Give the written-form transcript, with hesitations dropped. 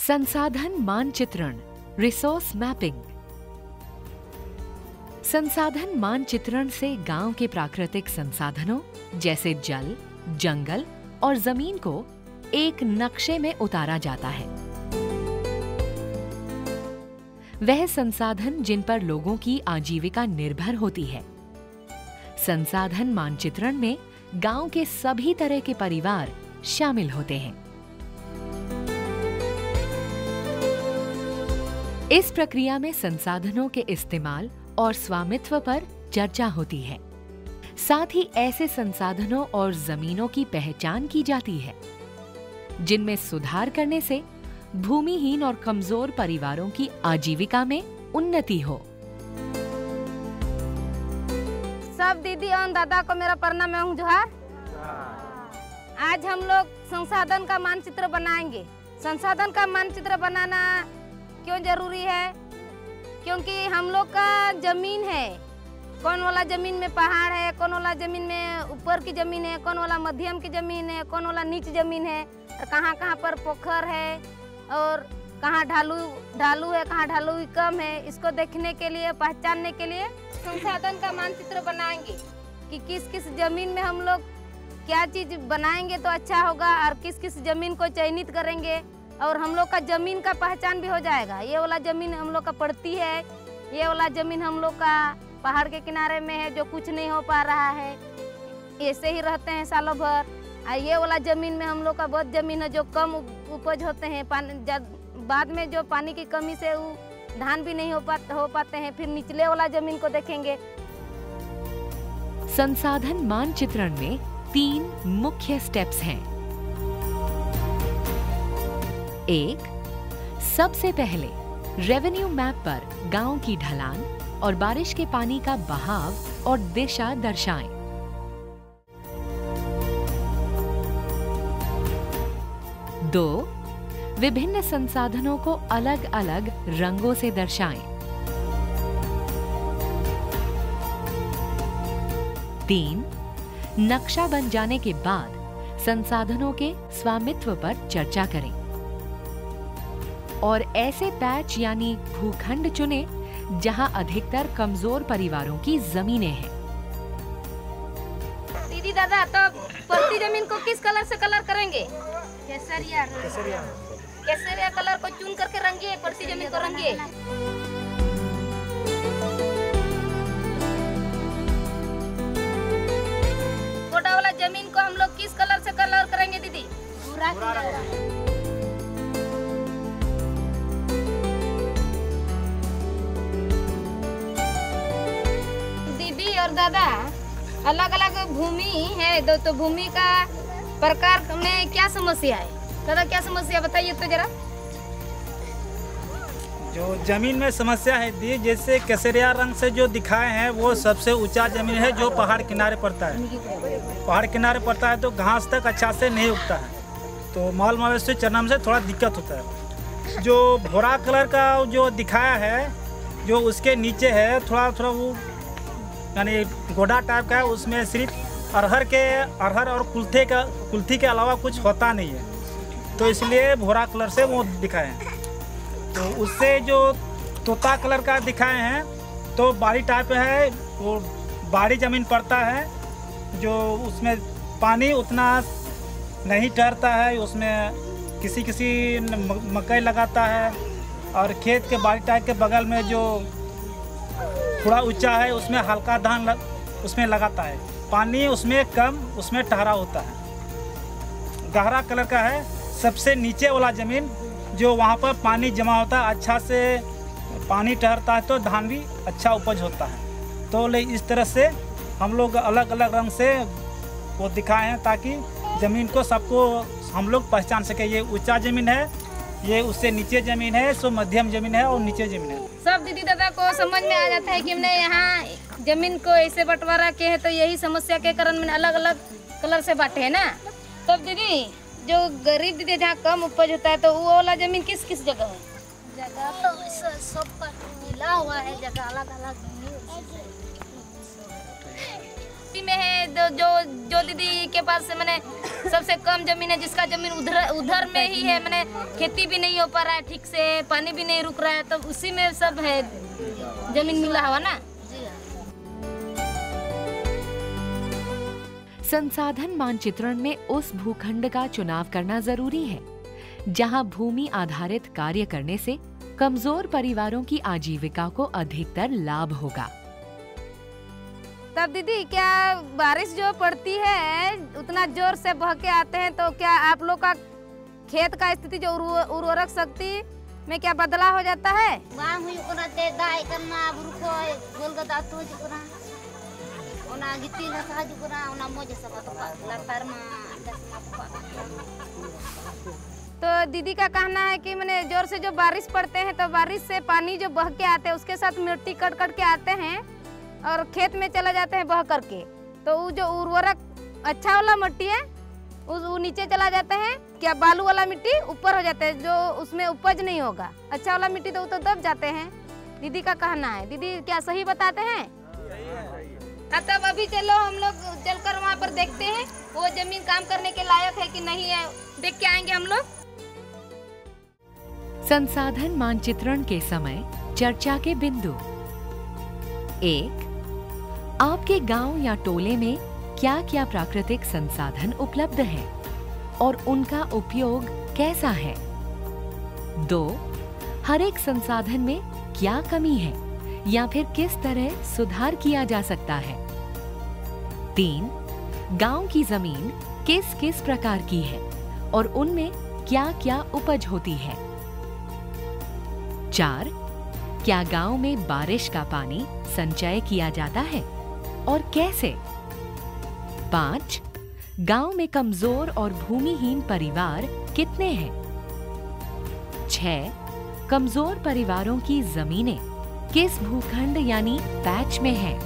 संसाधन मानचित्रण, resource mapping. संसाधन मानचित्रण से गांव के प्राकृतिक संसाधनों जैसे जल, जंगल और जमीन को एक नक्शे में उतारा जाता है। वह संसाधन जिन पर लोगों की आजीविका निर्भर होती है। संसाधन मानचित्रण में गांव के सभी तरह के परिवार शामिल होते हैं। इस प्रक्रिया में संसाधनों के इस्तेमाल और स्वामित्व पर चर्चा होती है। साथ ही ऐसे संसाधनों और जमीनों की पहचान की जाती है जिनमें सुधार करने से भूमिहीन और कमजोर परिवारों की आजीविका में उन्नति हो। सब दीदी और दादा को मेरा प्रणाम, मैं हूँ जोहार। आज हम लोग संसाधन का मानचित्र बनाएंगे। संसाधन का मानचित्र बनाना क्यों जरूरी है? क्योंकि हम लोग का जमीन है, कौन वाला जमीन में पहाड़ है, कौन वाला जमीन में ऊपर की जमीन है, कौन वाला मध्यम की जमीन है, कौन वाला नीच जमीन है, और कहाँ कहाँ पर पोखर है और कहाँ ढालू है, कहाँ ढालू कम है। इसको देखने के लिए, पहचानने के लिए संसाधन का मानचित्र बनाएंगे कि किस किस जमीन में हम लोग क्या चीज बनाएंगे तो अच्छा होगा और किस किस जमीन को चयनित करेंगे और हम लोग का जमीन का पहचान भी हो जाएगा। ये वाला जमीन हम लोग का पड़ती है, ये वाला जमीन हम लोग का पहाड़ के किनारे में है जो कुछ नहीं हो पा रहा है, ऐसे ही रहते हैं सालों भर। और ये वाला जमीन में हम लोग का बहुत जमीन है जो कम उपज होते हैं, बाद में जो पानी की कमी से वो धान भी नहीं हो पाते हैं। फिर निचले वाला जमीन को देखेंगे। संसाधन मानचित्रण में 3 मुख्य स्टेप्स हैं। 1, सबसे पहले रेवेन्यू मैप पर गांव की ढलान और बारिश के पानी का बहाव और दिशा दर्शाएं। 2, विभिन्न संसाधनों को अलग अलग रंगों से दर्शाएं। 3, नक्शा बन जाने के बाद संसाधनों के स्वामित्व पर चर्चा करें और ऐसे पैच यानी भूखंड चुने जहां अधिकतर कमजोर परिवारों की जमीनें हैं। दीदी दादा, तो प्रति जमीन को किस कलर से कलर करेंगे? केसरिया कलर को चुन करके रंगिए, प्रति जमीन को रंगिए। छोटा वाला जमीन को हम लोग किस कलर से कलर करेंगे दीदी? भूरा। दीदी और दादा, अलग अलग भूमि है तो भूमि का प्रकार में क्या समस्या है? दादा क्या समस्या बताइए तो जरा। जो जमीन में समस्या है दी, जैसे केसरिया रंग से जो दिखाए हैं वो सबसे ऊंचा जमीन है जो पहाड़ किनारे पड़ता है। पहाड़ किनारे पड़ता है तो घास तक अच्छा से नहीं उगता है, तो माल मवेशी चरने से थोड़ा दिक्कत होता है। जो भूरा कलर का जो दिखाया है, जो उसके नीचे है थोड़ा वो यानी गोडा टाइप का है, उसमें सिर्फ अरहर और कुल्थी के अलावा कुछ होता नहीं है, तो इसलिए भूरा कलर से वो दिखाए हैं। तो उससे जो तोता कलर का दिखाए हैं तो बाड़ी टाइप है, वो बाड़ी ज़मीन पड़ता है, जो उसमें पानी उतना नहीं ठहरता है, उसमें किसी मकई लगाता है और खेत के बाड़ी टाइप के बगल में जो थोड़ा ऊंचा है उसमें हल्का धान उसमें लगाता है। पानी उसमें कम, उसमें ठहरा होता है। गहरा कलर का है सबसे नीचे वाला ज़मीन, जो वहाँ पर पानी जमा होता है, अच्छा से पानी ठहरता है तो धान भी अच्छा उपज होता है। तो इस तरह से हम लोग अलग अलग रंग से वो दिखाए हैं ताकि ज़मीन को सबको हम लोग पहचान सके। ये ऊंचा ज़मीन है, ये उससे नीचे ज़मीन है, सो मध्यम ज़मीन है और नीचे ज़मीन है। सब दीदी दादा को समझ में आ जाता है कि हमने यहाँ जमीन को ऐसे बंटवारा के है, तो यही समस्या के कारण मैंने अलग अलग कलर से बांटे है ना। तब दीदी जो गरीब दीदी जहाँ कम उपज होता है तो वो वाला जमीन किस किस जगह है? जगह तो सब पर मिला हुआ है, जगह अलग अलग में है। जो दीदी के पास से मैंने सबसे कम जमीन है, जिसका जमीन उधर में ही है, मैंने खेती भी नहीं हो पा रहा है ठीक से, पानी भी नहीं रुक रहा है, तो उसी में सब है जमीन मिला हुआ ना। संसाधन मानचित्रण में उस भूखंड का चुनाव करना जरूरी है जहां भूमि आधारित कार्य करने से कमजोर परिवारों की आजीविका को अधिकतर लाभ होगा। तब दीदी, क्या बारिश जो पड़ती है उतना जोर से बह के आते हैं, तो क्या आप लोग का खेत का स्थिति जो उर्वरक शक्ति में क्या बदलाव हो जाता है? तो दीदी का कहना है कि मैंने जोर से जो बारिश पड़ते हैं तो बारिश से पानी जो बह के आते हैं उसके साथ मिट्टी कट कट के आते हैं और खेत में चला जाते हैं बह करके, तो वो जो उर्वरक अच्छा वाला मिट्टी है वो नीचे चला जाता है, क्या बालू वाला मिट्टी ऊपर हो जाता है, जो उसमें उपज नहीं होगा। अच्छा वाला मिट्टी तो वो तो दब जाते हैं, दीदी का कहना है। दीदी क्या सही बताते हैं? तब अभी चलो हम लोग चलकर वहाँ पर देखते हैं वो जमीन काम करने के लायक है कि नहीं है, देख के आएंगे हम लोग। संसाधन मानचित्रण के समय चर्चा के बिंदु। 1. आपके गांव या टोले में क्या क्या प्राकृतिक संसाधन उपलब्ध हैं और उनका उपयोग कैसा है? 2. हर एक संसाधन में क्या कमी है या फिर किस तरह सुधार किया जा सकता है? 3. गांव की जमीन किस किस प्रकार की है और उनमें क्या क्या उपज होती है? 4. क्या गांव में बारिश का पानी संचय किया जाता है और कैसे? 5. गांव में कमजोर और भूमिहीन परिवार कितने हैं? 6. कमजोर परिवारों की जमीनें किस भूखंड यानी पैच में हैं?